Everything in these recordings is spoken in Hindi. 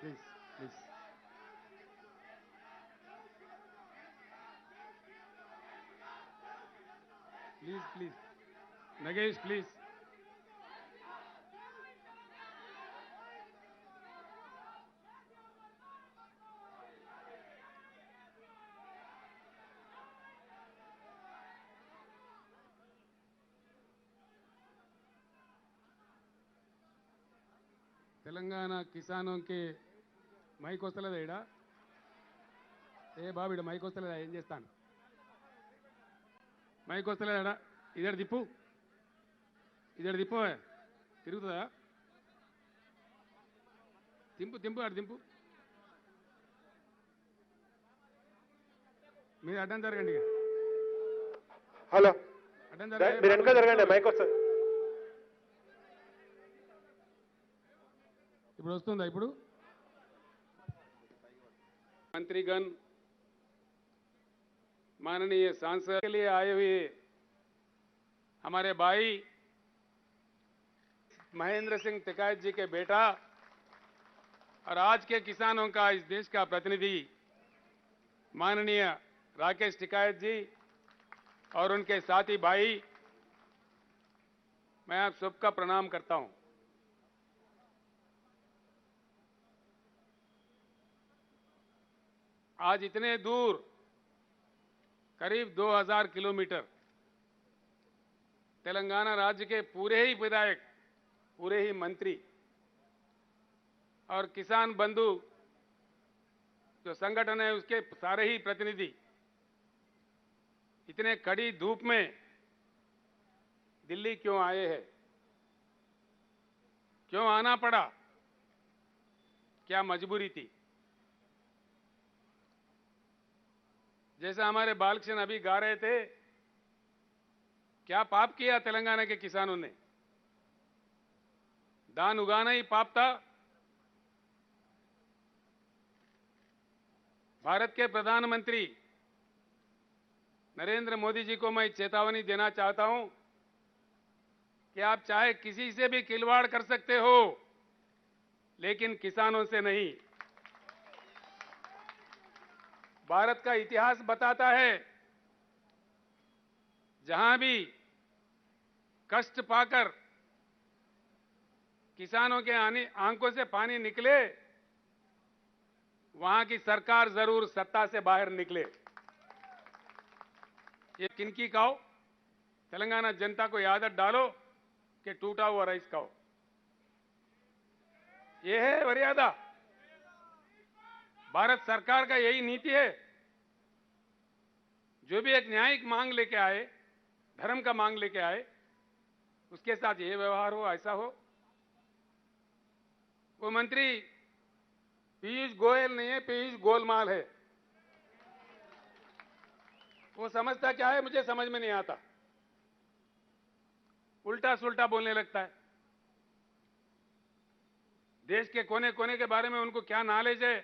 Please please please please Nagesh please. Telangana కిసానోं के మైక్ వస్తలేదా ఈడ? ఏ బాబు ఈడ మైక్ వస్తలేదా? ఏం చేస్తాను? మైక్ వస్తలేదా? ఇదడ తిప్పు, ఇదడ తిప్పు, తిరుగుతుందా? తింపు తింపు అటు తింపు. మీరు అడ్డం జరగండి ఇక. హలో అడ్డం మీరు వెనక జరగండి, జరగండి. మైక్ వస్తుంది. ఇప్పుడు వస్తుందా? ఇప్పుడు मंत्रीगण, माननीय सांसद के लिए आए हुए हमारे भाई महेंद्र सिंह टिकायत जी के बेटा और आज के किसानों का इस देश का प्रतिनिधि माननीय राकेश टिकायत जी और उनके साथी भाई, मैं आप सबका प्रणाम करता हूं। आज इतने दूर करीब 2000 किलोमीटर तेलंगाना राज्य के पूरे ही विधायक, पूरे ही मंत्री और किसान बंधु जो संगठन है उसके सारे ही प्रतिनिधि इतने कड़ी धूप में दिल्ली क्यों आए हैं? क्यों आना पड़ा? क्या मजबूरी थी? जैसा हमारे बालकृष्ण अभी गा रहे थे, क्या पाप किया तेलंगाना के किसानों ने? धान उगाना ही पाप था? भारत के प्रधानमंत्री नरेंद्र मोदी जी को मैं चेतावनी देना चाहता हूं कि आप चाहे किसी से भी खिलवाड़ कर सकते हो, लेकिन किसानों से नहीं। भारत का इतिहास बताता है, जहां भी कष्ट पाकर किसानों के आंखों से पानी निकले, वहां की सरकार जरूर सत्ता से बाहर निकले। ये किनकी खाओ? तेलंगाना जनता को ये आदत डालो कि टूटा हुआ राइस खाओ। ये है मर्यादा? भारत सरकार का यही नीति है? जो भी एक न्यायिक मांग लेके आए, धर्म का मांग लेके आए, उसके साथ ये व्यवहार हो, ऐसा हो? वो मंत्री पीयूष गोयल नहीं है, पीयूष गोलमाल है। वो समझता क्या है मुझे समझ में नहीं आता, उल्टा सुल्टा बोलने लगता है। देश के कोने कोने के बारे में उनको क्या नॉलेज है,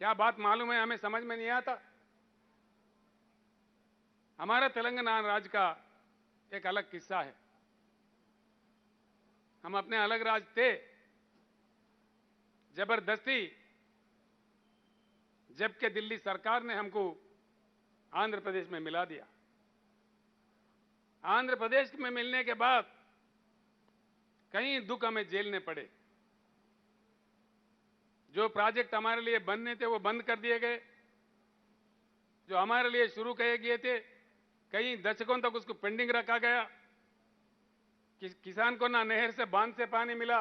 क्या बात मालूम है, हमें समझ में नहीं आता। हमारा तेलंगाना राज्य का एक अलग किस्सा है। हम अपने अलग राज्य थे, जबरदस्ती जबकि दिल्ली सरकार ने हमको आंध्र प्रदेश में मिला दिया। आंध्र प्रदेश में मिलने के बाद कई दुख हमें झेलने पड़े। जो प्रोजेक्ट हमारे लिए बनने थे वो बंद कर दिए गए, जो हमारे लिए शुरू किए गए थे कई दशकों तक उसको पेंडिंग रखा गया। किसान को ना नहर से बांध से पानी मिला,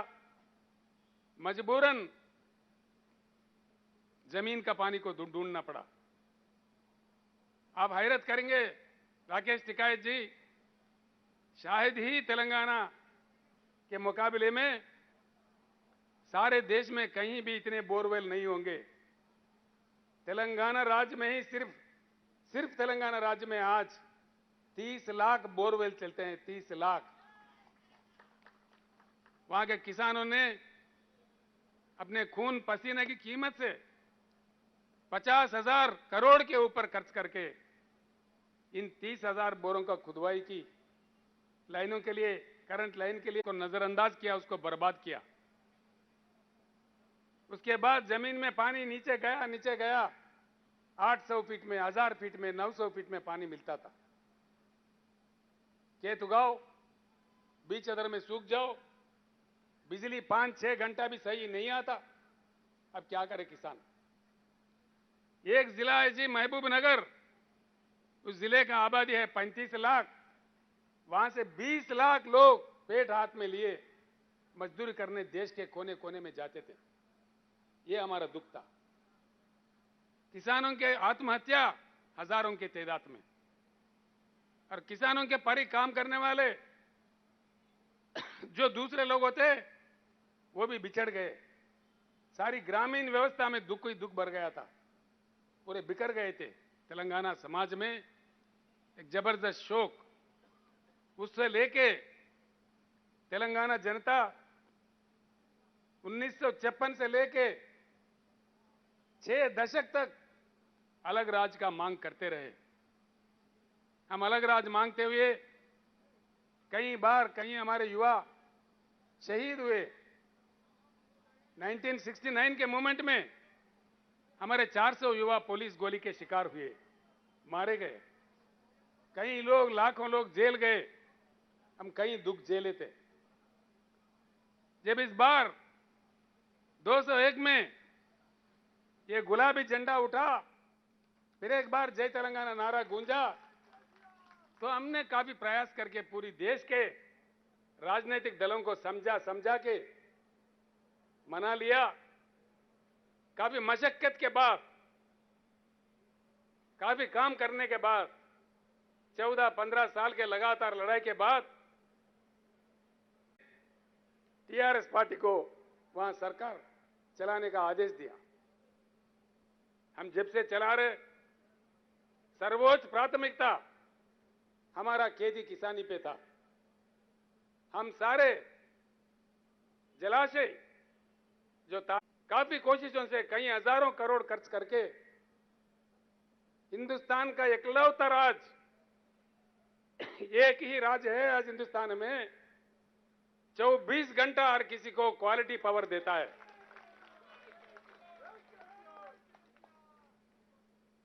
मजबूरन जमीन का पानी को ढूंढना पड़ा। आप हैरत करेंगे राकेश टिकायत जी, शायद ही तेलंगाना के मुकाबले में सारे देश में कहीं भी इतने बोरवेल नहीं होंगे। तेलंगाना राज्य में ही सिर्फ तेलंगाना राज्य में आज 30 लाख बोरवेल चलते हैं, 30 लाख। वहां के किसानों ने अपने खून पसीने की कीमत से 50,000 करोड़ के ऊपर खर्च करके इन 30,000 बोरों का खुदवाई की, लाइनों के लिए, करंट लाइन के लिए को नजरअंदाज किया, उसको बर्बाद किया। उसके बाद जमीन में पानी नीचे गया 800 फीट में, 1000 फीट में, 900 फीट में पानी मिलता था। खेत उगाओ, बीच अदर में सूख जाओ, बिजली 5-6 घंटा भी सही नहीं आता। अब क्या करे किसान? एक जिला है जी महबूबनगर, उस जिले का आबादी है 35 लाख, वहां से 20 लाख लोग पेट हाथ में लिए मजदूरी करने देश के कोने कोने में जाते थे। ये हमारा दुख था। किसानों के आत्महत्या हजारों की तादाद में, और किसानों के परी काम करने वाले जो दूसरे लोग होते वो भी बिछड़ गए। सारी ग्रामीण व्यवस्था में दुख ही दुख भर गया था, पूरे बिखर गए थे। तेलंगाना समाज में एक जबरदस्त शोक, उससे लेके तेलंगाना जनता 1956 से लेके 6 दशक तक अलग राज्य का मांग करते रहे। हम अलग राज्य मांगते हुए कई बार कई हमारे युवा शहीद हुए। 1969 के मूवमेंट में हमारे 400 युवा पुलिस गोली के शिकार हुए, मारे गए। कई लोग, लाखों लोग जेल गए। हम कई दुख झेले थे। जब इस बार 201 में ये गुलाबी झंडा उठा, फिर एक बार जय तेलंगाना नारा गूंजा, तो हमने काफी प्रयास करके पूरी देश के राजनीतिक दलों को समझा के मना लिया। काफी मशक्कत के बाद, काफी काम करने के बाद, 14-15 साल के लगातार लड़ाई के बाद टीआरएस पार्टी को वहां सरकार चलाने का आदेश दिया। हम जब से चला रहे, सर्वोच्च प्राथमिकता हमारा खेती किसानी पे था। हम सारे जलाशय जो काफी कोशिशों से कई हजारों करोड़ खर्च करके हिंदुस्तान का इकलौता राज्य, एक ही राज्य है आज हिंदुस्तान में 24 घंटा हर किसी को क्वालिटी पावर देता है।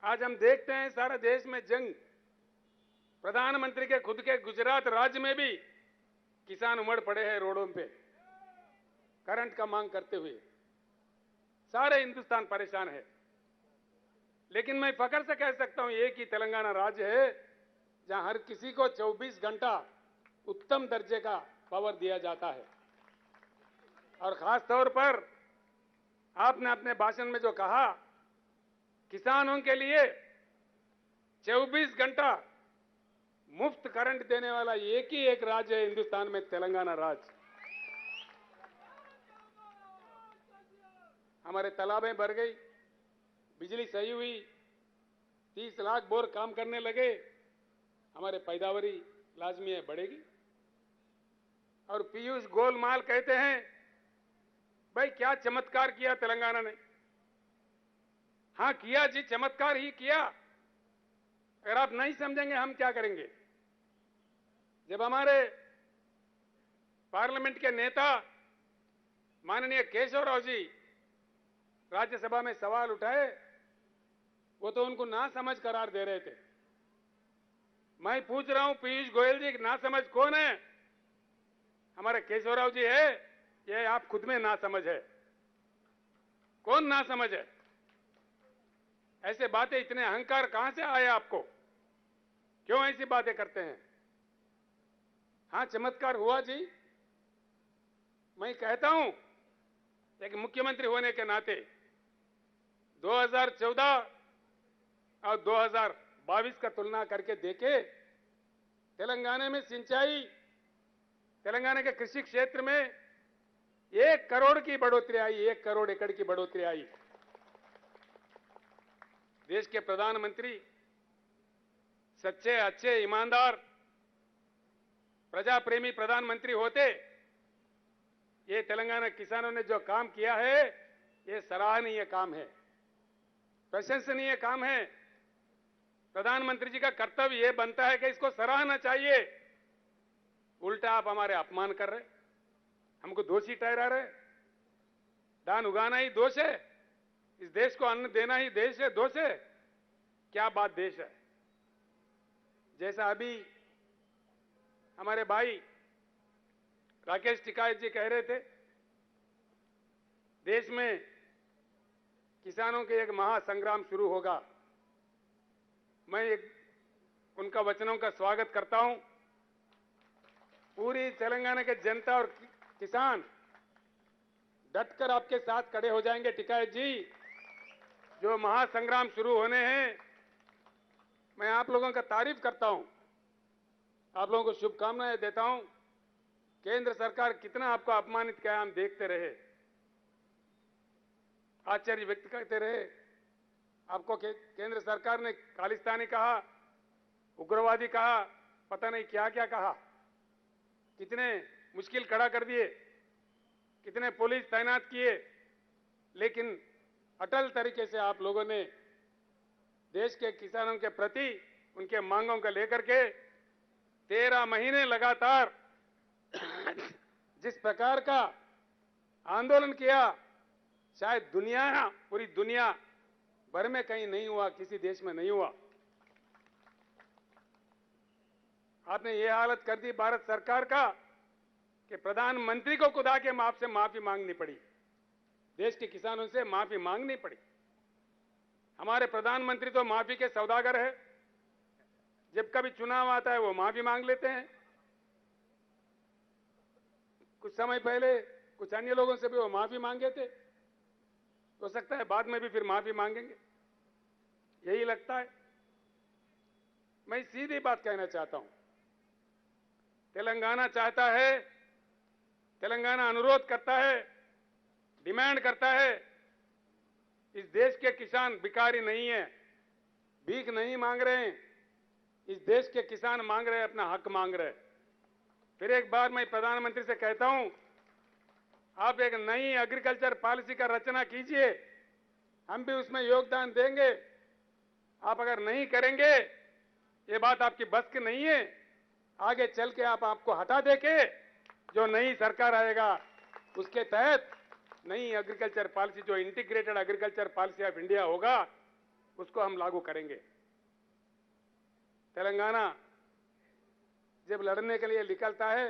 आज हम देखते हैं सारा देश में जंग, प्रधानमंत्री के खुद के गुजरात राज्य में भी किसान उमड़ पड़े हैं रोडों पे करंट का मांग करते हुए। सारे हिंदुस्तान परेशान है। लेकिन मैं फख्र से कह सकता हूं, एक ही तेलंगाना राज्य है जहां हर किसी को 24 घंटा उत्तम दर्जे का पावर दिया जाता है। और खास तौर पर आपने अपने भाषण में जो कहा, किसानों के लिए 24 घंटा मुफ्त करंट देने वाला एक ही एक राज्य है हिंदुस्तान में, तेलंगाना राज्य। हमारे तालाबें भर गई, बिजली सही हुई, 30 लाख बोर काम करने लगे, हमारे पैदावारी लाजमी है बढ़ेगी। और पीयूष गोलमाल कहते हैं, भाई क्या चमत्कार किया तेलंगाना ने। हां किया जी, चमत्कार ही किया। अगर आप नहीं समझेंगे हम क्या करेंगे? जब हमारे पार्लियामेंट के नेता माननीय केशवराव जी राज्यसभा में सवाल उठाए, वो तो उनको ना समझ करार दे रहे थे। मैं पूछ रहा हूं पीयूष गोयल जी, ना समझ कौन है? हमारे केशवराव जी है, ये आप खुद में ना समझ है। कौन ना समझ है? ऐसे बातें, इतने अहंकार कहां से आए आपको? क्यों ऐसी बातें करते हैं? हां चमत्कार हुआ जी। मैं कहता हूं एक मुख्यमंत्री होने के नाते 2014 और 2022 का तुलना करके देखे, तेलंगाना में सिंचाई, तेलंगाना के कृषि क्षेत्र में 1 करोड़ की बढ़ोतरी आई, 1 करोड़ एकड़ की बढ़ोतरी आई। देश के प्रधानमंत्री सच्चे, अच्छे, ईमानदार, प्रजा प्रेमी प्रधानमंत्री होते, ये तेलंगाना किसानों ने जो काम किया है, ये सराहनीय काम है, प्रशंसनीय काम है। प्रधानमंत्री जी का कर्तव्य ये बनता है कि इसको सराहना चाहिए। उल्टा आप हमारे अपमान कर रहे, हमको दोषी ठहरा रहे। धान उगाना ही दोष है? इस देश को अन्न देना ही देश है, दोष है? क्या बात देश है? जैसा अभी हमारे भाई राकेश टिकायत जी कह रहे थे, देश में किसानों के एक महासंग्राम शुरू होगा। मैं उनका वचनों का स्वागत करता हूं। पूरी तेलंगाना के जनता और किसान डटकर आपके साथ खड़े हो जाएंगे। टिकायत जी, जो महासंग्राम शुरू होने हैं, मैं आप लोगों का तारीफ करता हूं, आप लोगों को शुभकामनाएं देता हूं। केंद्र सरकार कितना आपको अपमानित किया, हम देखते रहे, आश्चर्य व्यक्त करते रहे। आपको केंद्र सरकार ने खालिस्तानी कहा, उग्रवादी कहा, पता नहीं क्या क्या कहा, कितने मुश्किल खड़ा कर दिए, कितने पुलिस तैनात किए, लेकिन अटल तरीके से आप लोगों ने देश के किसानों के प्रति उनके मांगों को लेकर के 13 महीने लगातार जिस प्रकार का आंदोलन किया, शायद पूरी दुनिया भर में कहीं नहीं हुआ, किसी देश में नहीं हुआ। आपने ये हालत कर दी भारत सरकार का कि प्रधानमंत्री को खुद आके आपसे माफी मांगनी पड़ी, देश के किसानों से माफी मांगनी पड़ी। हमारे प्रधानमंत्री तो माफी के सौदागर है, जब कभी चुनाव आता है वो माफी मांग लेते हैं। कुछ समय पहले कुछ अन्य लोगों से भी वो माफी मांगे थे, हो सकता है बाद में भी फिर माफी मांगेंगे, यही लगता है। मैं सीधी बात कहना चाहता हूं, तेलंगाना चाहता है, तेलंगाना अनुरोध करता है, डिमांड करता है, इस देश के किसान भिखारी नहीं है, भीख नहीं मांग रहे हैं। इस देश के किसान मांग रहे हैं, अपना हक मांग रहे हैं। फिर एक बार मैं प्रधानमंत्री से कहता हूं, आप एक नई एग्रीकल्चर पॉलिसी का रचना कीजिए, हम भी उसमें योगदान देंगे। आप अगर नहीं करेंगे, ये बात आपकी बस की नहीं है, आगे चल के आपको हटा देके जो नई सरकार आएगा उसके तहत नई एग्रीकल्चर पॉलिसी, जो integrated agriculture policy of India होगा, उसको हम लागू करेंगे। तेलंगाना जब लड़ने के लिए निकलता है,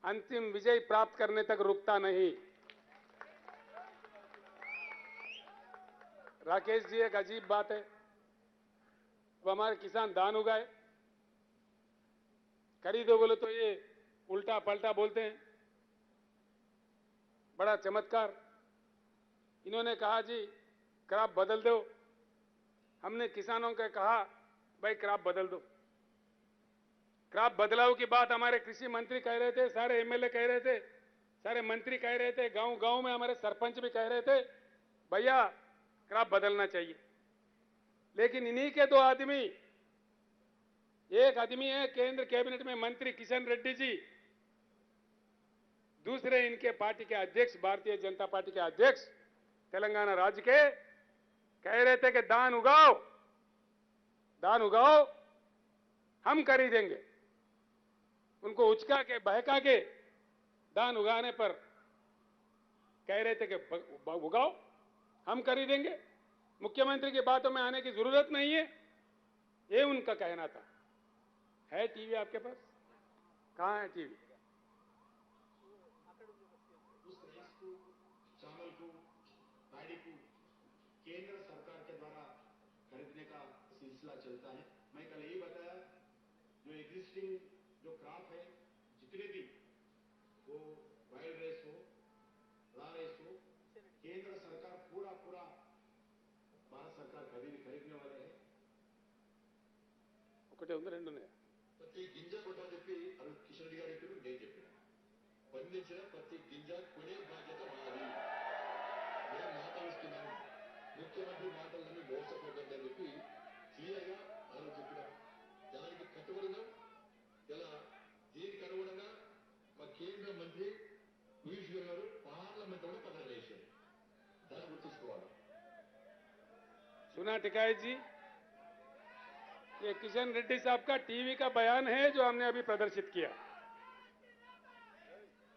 अंतिम विजय प्राप्त करने तक रुकता नहीं। राकेश जी, एक अजीब बात है, अब हमारे किसान धान उगाए, खरीदो बोले तो ये उल्टा पलटा बोलते हैं। बड़ा चमत्कार, इन्होंने कहा जी क्रॉप बदल दो। हमने किसानों को कहा भाई क्रॉप बदल दो। क्रॉप बदलाव की बात हमारे कृषि मंत्री कह रहे थे, सारे एमएलए कह रहे थे, सारे मंत्री कह रहे थे, गांव गांव में हमारे सरपंच भी कह रहे थे भैया क्रॉप बदलना चाहिए। लेकिन इन्हीं के दो आदमी, एक आदमी है केंद्र कैबिनेट में मंत्री किशन रेड्डी जी, दूसरे इनके पार्टी के अध्यक्ष, भारतीय जनता पार्टी के अध्यक्ष तेलंगाना राज्य के, कह रहे थे कि धान उगाओ, धान उगाओ, हम खरीदेंगे। उनको उचका के बहका के धान उगाने पर कह रहे थे कि उगाओ, हम खरीदेंगे, मुख्यमंत्री की बातों में आने की जरूरत नहीं है, ये उनका कहना था। है टीवी आपके पास? कहां है टीवी? चावल को, पैडी को केंद्र सरकार के द्वारा खरीदने का सिलसिला चलता है। मैं कल यही बताया, जो एग्जिस्टिंग जो क्रॉप है, जितने भी वो वाइल्ड राइस हो, रा राइस हो, केंद्र सरकार पूरा भारत सरकार खरीदने वाले है। ఒకటే ఉంది, రెండు ఉన్నాయి. ప్రతి గింజ కొట్టని చెప్పి అరుణ్ కిషన్ రెడ్డి గారు చెప్పారు, నేను చెప్పిన పండించిన ప్రతి గింజ కొనే బాధ్యత మాది. నేను మాట ఇస్తున్నాను, ముఖ్యమంత్రి మాటలని మోసపోకండి అని చెప్పి క్లియర్గా ఆరోజు చెప్పినాం. దానికి కట్టుబడినాం. ఇలా దీనికి అనుగుణంగా మా కేంద్ర మంత్రి పీయూష్ గోయల్ గారు పార్లమెంట్ లో పదవి చేశారు. దాన్ని గుర్తుంచుకోవాలి. सुना टिकायत जी, ये किशन रेड्डी साहब का टीवी का बयान है जो हमने अभी प्रदर्शित किया।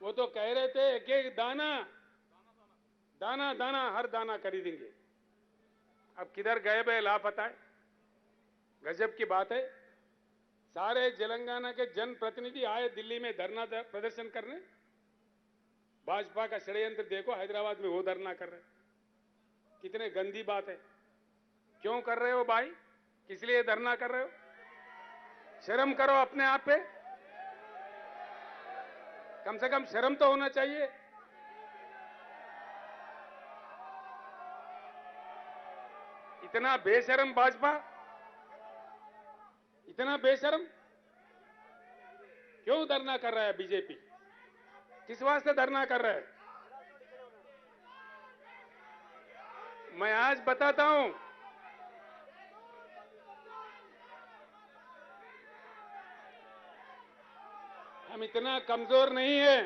वो तो कह रहे थे एक एक दाना दाना दाना हर दाना खरीदेंगे। अब किधर गए बे लापता है। गजब की बात है। सारे तेलंगाना के जनप्रतिनिधि आए दिल्ली में धरना प्रदर्शन करने। भाजपा का षड्यंत्र देखो, हैदराबाद में वो धरना कर रहे। कितने गंदी बात है। क्यों कर रहे हो भाई? किस लिए धरना कर रहे हो? शर्म करो अपने आप पे। कम से कम शर्म तो होना चाहिए। इतना बेशर्म भाजपा, इतना बेशर्म। क्यों धरना कर रहा है बीजेपी? किस वास्ते धरना कर रहा है? मैं आज बताता हूं। हम इतना कमजोर नहीं है।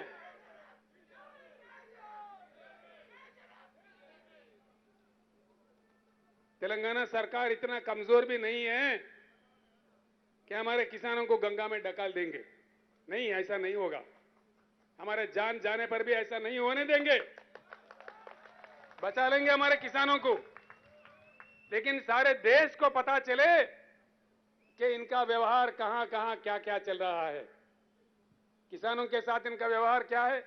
तेलंगाना सरकार इतना कमजोर भी नहीं है कि हमारे किसानों को गंगा में डकाल देंगे। नहीं, ऐसा नहीं होगा। हमारे जान जाने पर भी ऐसा नहीं होने देंगे। बचा लेंगे हमारे किसानों को। लेकिन सारे देश को पता चले कि इनका व्यवहार कहां कहां क्या क्या चल रहा है। किसानों के साथ इनका व्यवहार क्या है।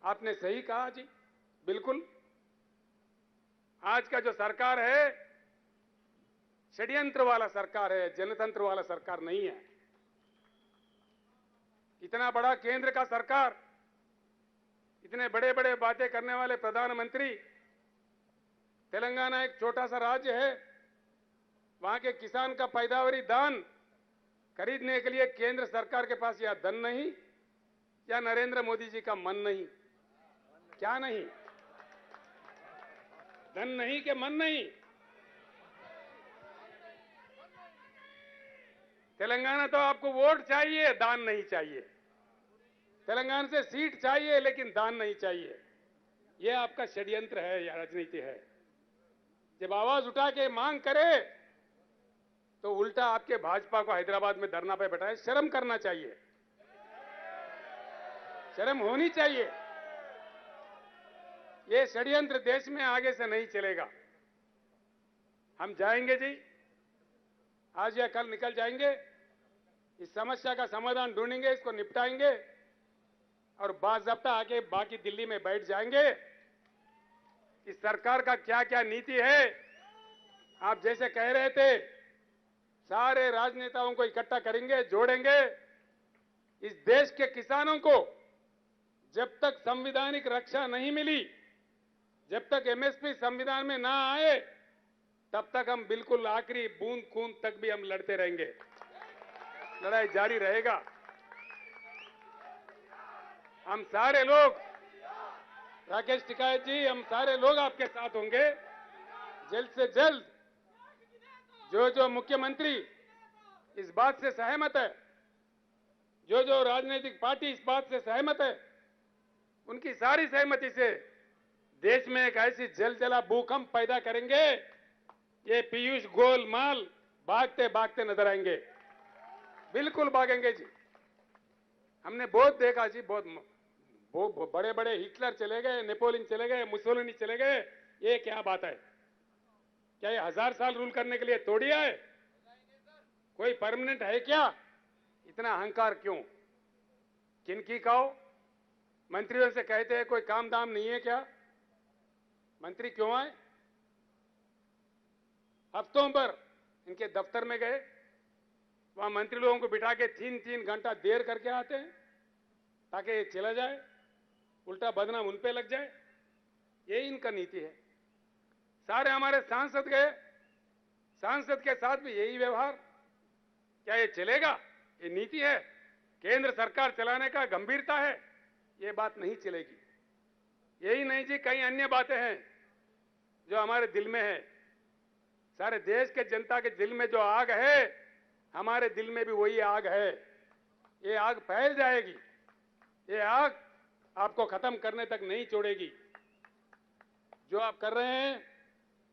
आपने सही कहा जी, बिल्कुल। आज का जो सरकार है षड्यंत्र वाला सरकार है, जनतंत्र वाला सरकार नहीं है। इतना बड़ा केंद्र का सरकार, इतने बड़े बड़े बातें करने वाले प्रधानमंत्री, तेलंगाना एक छोटा सा राज्य है। वहां के किसान का पैदावारी दान खरीदने के लिए केंद्र सरकार के पास या धन नहीं या नरेंद्र मोदी जी का मन नहीं। क्या नहीं? धन नहीं के मन नहीं। तेलंगाना तो आपको वोट चाहिए, दान नहीं चाहिए। तेलंगाना से सीट चाहिए लेकिन दान नहीं चाहिए। यह आपका षड्यंत्र है या राजनीति है। जब आवाज उठा के मांग करे तो उल्टा आपके भाजपा को हैदराबाद में धरना पे बैठाए। शर्म करना चाहिए, शर्म होनी चाहिए। ये षड्यंत्र देश में आगे से नहीं चलेगा। हम जाएंगे जी, आज या कल निकल जाएंगे। इस समस्या का समाधान ढूंढेंगे, इसको निपटाएंगे और बाज़ाब्ता आके बाकी दिल्ली में बैठ जाएंगे। इस सरकार का क्या क्या नीति है, आप जैसे कह रहे थे, सारे राजनेताओं को इकट्ठा करेंगे, जोड़ेंगे। इस देश के किसानों को जब तक संवैधानिक रक्षा नहीं मिली, जब तक एमएसपी संविधान में ना आए, तब तक हम बिल्कुल आखिरी बूंद खून तक भी हम लड़ते रहेंगे। लड़ाई जारी रहेगा। हम सारे लोग, राकेश टिकैत जी, हम सारे लोग आपके साथ होंगे। जल्द से जल्द जो मुख्यमंत्री इस बात से सहमत है, जो राजनीतिक पार्टी इस बात से सहमत है, उनकी सारी सहमति से देश में एक ऐसी जलजला भूकंप पैदा करेंगे, ये पीयूष गोलमाल भागते भागते नजर आएंगे। बिल्कुल भागेंगे जी। हमने बहुत देखा जी, बहुत बड़े बड़े हिटलर चले गए, नेपोलियन चले गए, मुसोलिनी चले गए। ये क्या बात है? क्या ये 1000 साल रूल करने के लिए तोड़ी है? कोई परमानेंट है क्या? इतना अहंकार क्यों? किनकी कहो? मंत्रियों से कहते हैं कोई काम दाम नहीं है क्या? मंत्री क्यों आए? हफ्तों पर इनके दफ्तर में गए, वहां मंत्री लोगों को बिठा के 3-3 घंटा देर करके आते हैं ताकि ये चला जाए, उल्टा बदनाम उन पे लग जाए। ये इनका नीति है। सारे हमारे सांसद गए, सांसद के साथ भी यही व्यवहार। क्या ये चलेगा? ये नीति है? केंद्र सरकार चलाने का गंभीरता है? ये बात नहीं चलेगी। यही नहीं जी, कई अन्य बातें हैं जो हमारे दिल में है। सारे देश के जनता के दिल में जो आग है, हमारे दिल में भी वही आग है। ये आग फैल जाएगी। ये आग आपको खत्म करने तक नहीं छोड़ेगी। जो आप कर रहे हैं,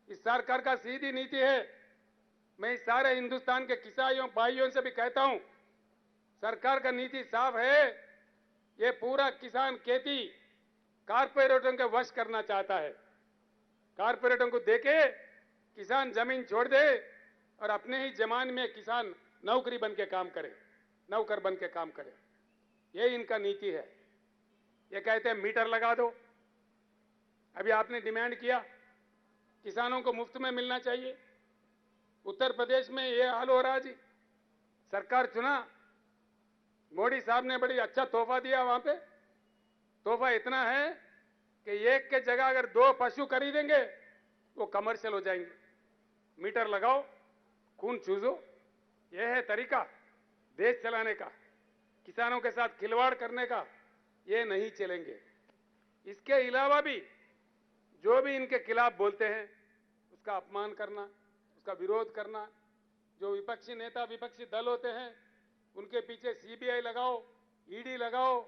इस सरकार का सीधी नीति है। मैं इस सारे हिंदुस्तान के किसानों भाइयों से भी कहता हूं, सरकार का नीति साफ है। ये पूरा किसान खेती कारपोरेटरों के वश करना चाहता है। कारपोरेटरों को देके किसान जमीन छोड़ दे और अपने ही जमान में किसान नौकरी बन के काम करे, नौकर बन के काम करे। ये इनका नीति है। ये कहते हैं मीटर लगा दो। अभी आपने डिमांड किया किसानों को मुफ्त में मिलना चाहिए। उत्तर प्रदेश में ये हाल हो रहा है जी। सरकार चुना, मोदी साहब ने बड़ी अच्छा तोहफा दिया। वहां पे तोहफा इतना है कि एक के जगह अगर 2 पशु खरीदेंगे वो कमर्शियल हो जाएंगे। मीटर लगाओ, खून चूसो। यह है तरीका देश चलाने का। किसानों के साथ खिलवाड़ करने का ये नहीं चलेंगे। इसके अलावा भी जो भी इनके खिलाफ बोलते हैं उसका अपमान करना, उसका विरोध करना। जो विपक्षी नेता, विपक्षी दल होते हैं उनके पीछे सीबीआई लगाओ, ईडी लगाओ,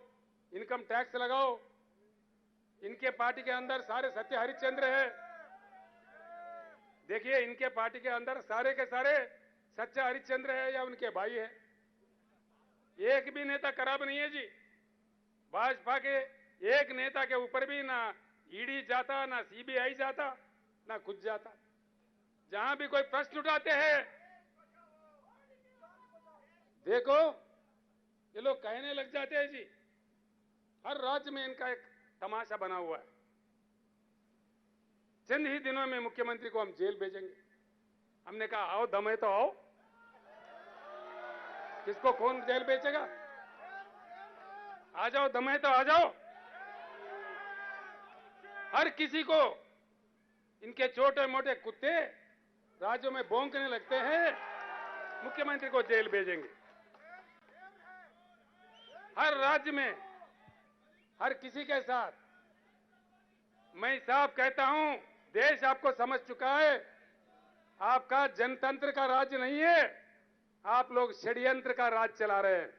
इनकम टैक्स लगाओ। इनके पार्टी के अंदर सारे सत्य हरिश्चंद्र है। देखिए इनके पार्टी के अंदर सारे के सारे सच्चा हरिश्चंद्र है या उनके भाई है। एक भी नेता खराब नहीं है जी। भाजपा के एक नेता के ऊपर भी ना ईडी जाता, ना सीबीआई जाता, ना खुद जाता। जहां भी कोई प्रश्न उठाते हैं, देखो ये लोग कहने लग जाते हैं जी। हर राज्य में इनका एक तमाशा बना हुआ है। चंद ही दिनों में मुख्यमंत्री को हम जेल भेजेंगे। हमने कहा आओ, दम है तो आओ। किसको कौन जेल भेजेगा? आ जाओ, दम है तो आ जाओ। हर किसी को इनके छोटे मोटे कुत्ते राज्यों में भौंकने लगते हैं, मुख्यमंत्री को जेल भेजेंगे। हर राज्य में हर किसी के साथ। मैं साफ कहता हूं, देश आपको समझ चुका है। आपका जनतंत्र का राज्य नहीं है, आप लोग षड्यंत्र का राज चला रहे हैं।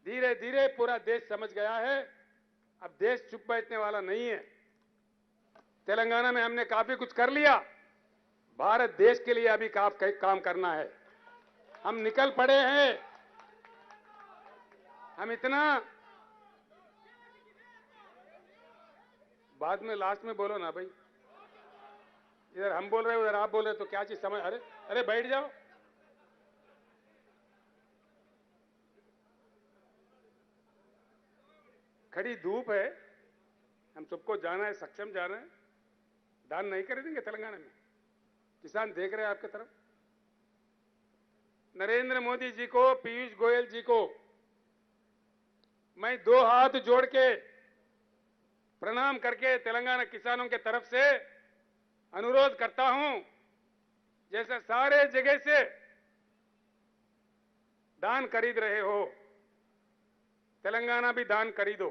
धीरे धीरे पूरा देश समझ गया है। अब देश चुप बैठने वाला नहीं है। तेलंगाना में हमने काफी कुछ कर लिया। भारत देश के लिए अभी काम करना है। हम निकल पड़े हैं। हम इतना बाद में लास्ट में बोलो ना भाई। इधर हम बोल रहे हैं, उधर आप बोल रहे हैं, तो क्या चीज समझ। अरे अरे बैठ जाओ। खड़ी धूप है, हम सबको जाना है, सक्षम जाना है। दान नहीं कर देंगे तेलंगाना में। किसान देख रहे हैं आपकी तरफ। नरेंद्र मोदी जी को, पीयूष गोयल जी को मैं 2 हाथ जोड़ के प्रणाम करके तेलंगाना किसानों के तरफ से अनुरोध करता हूं, जैसे सारे जगह से दान खरीद रहे हो, तेलंगाना भी दान खरीदो।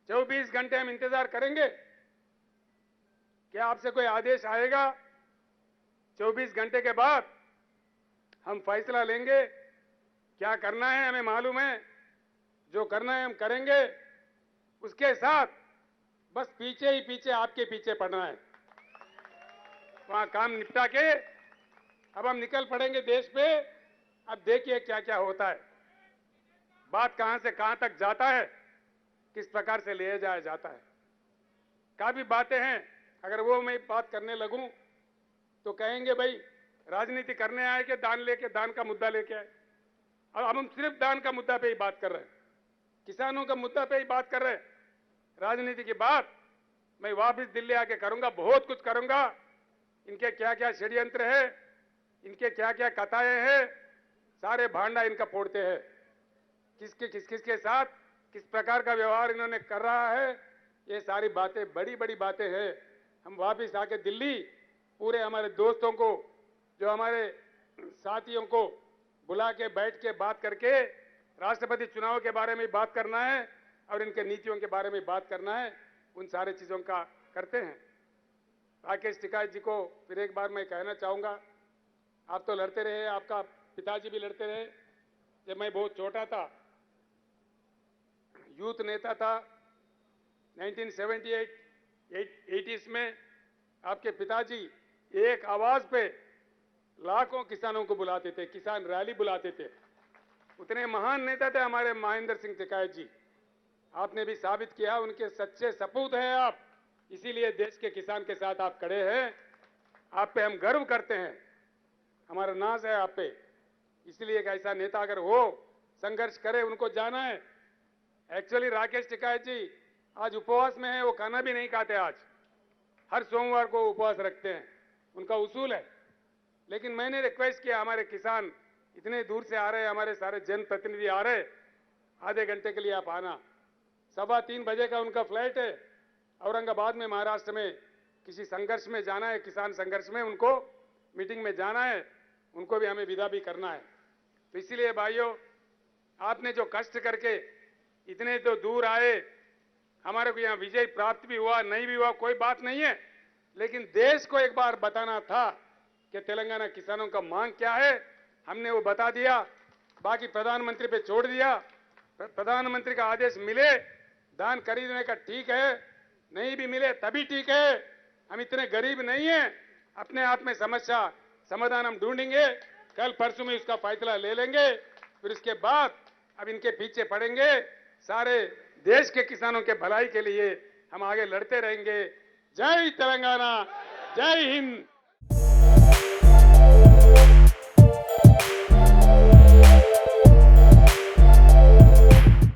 24 घंटे हम इंतजार करेंगे। क्या आपसे कोई आदेश आएगा? 24 घंटे के बाद हम फैसला लेंगे। क्या करना है हमें मालूम है। जो करना है हम करेंगे। उसके साथ बस पीछे ही पीछे आपके पीछे पड़ना है। वहां काम निपटा के अब हम निकल पड़ेंगे देश पे। अब देखिए क्या क्या होता है। बात कहां से कहां तक जाता है, किस प्रकार से ले जाया जाता है। काफी बातें हैं, अगर वो मैं बात करने लगूं तो कहेंगे भाई राजनीति करने आए कि दान का मुद्दा लेके आए। अब हम सिर्फ दान का मुद्दा पे ही बात कर रहे हैं, किसानों का मुद्दा पे ही बात कर रहे हैं। राजनीति की बात मैं वापस दिल्ली आके करूंगा, बहुत कुछ करूंगा। इनके क्या क्या षड्यंत्र है, इनके क्या क्या कथाएं हैं, सारे भांडा इनका फोड़ते हैं। किस के साथ किस प्रकार का व्यवहार इन्होंने कर रहा है, ये सारी बातें बड़ी बड़ी बातें हैं। हम वापस आके दिल्ली पूरे हमारे दोस्तों को, जो हमारे साथियों को बुला के बैठ के बात करके राष्ट्रपति चुनाव के बारे में बात करना है और इनके नीतियों के बारे में बात करना है। उन सारे चीजों का करते हैं। राकेश टिकैत जी को फिर एक बार मैं कहना चाहूंगा, आप तो लड़ते रहे, आपका पिताजी भी लड़ते रहे। जब मैं बहुत छोटा था, यूथ नेता था 1978 80s में, आपके पिताजी एक आवाज पे लाखों किसानों को बुलाते थे, किसान रैली बुलाते थे। उतने महान नेता थे हमारे महेंद्र सिंह टिकैत जी। आपने भी साबित किया, उनके सच्चे सपूत हैं आप। इसीलिए देश के किसान के साथ आप खड़े हैं। आप पे हम गर्व करते हैं, हमारा नाज है आप पे। इसलिए एक ऐसा नेता अगर हो, संघर्ष करे, उनको जाना है। एक्चुअली राकेश टिकैत जी आज उपवास में है, वो खाना भी नहीं खाते आज। हर सोमवार को उपवास रखते हैं, उनका उसूल है। लेकिन मैंने रिक्वेस्ट किया, हमारे किसान इतने दूर से आ रहे हैं, हमारे सारे जनप्रतिनिधि आ रहे, आधे घंटे के लिए आप आना। 3:15 बजे का उनका फ्लाइट है, औरंगाबाद में महाराष्ट्र में किसी संघर्ष में जाना है, किसान संघर्ष में उनको मीटिंग में जाना है, उनको भी हमें विदा भी करना है। तो इसीलिए भाइयों, आपने जो कष्ट करके इतने तो दूर आए, हमारे को यहाँ विजय प्राप्त भी हुआ, नहीं भी हुआ, कोई बात नहीं है। लेकिन देश को एक बार बताना था कि तेलंगाना किसानों का मांग क्या है, हमने वो बता दिया। बाकी प्रधानमंत्री पे छोड़ दिया। प्रधानमंत्री का आदेश मिले धान खरीदने का, ठीक है, नहीं भी मिले तभी ठीक है। हम इतने गरीब नहीं हैं, अपने आप में समस्या समाधान हम ढूंढेंगे। कल परसों में इसका फैसला ले लेंगे, फिर इसके बाद अब इनके पीछे पड़ेंगे। सारे देश के किसानों के भलाई के लिए हम आगे लड़ते रहेंगे। जय तेलंगाना, जय हिंद।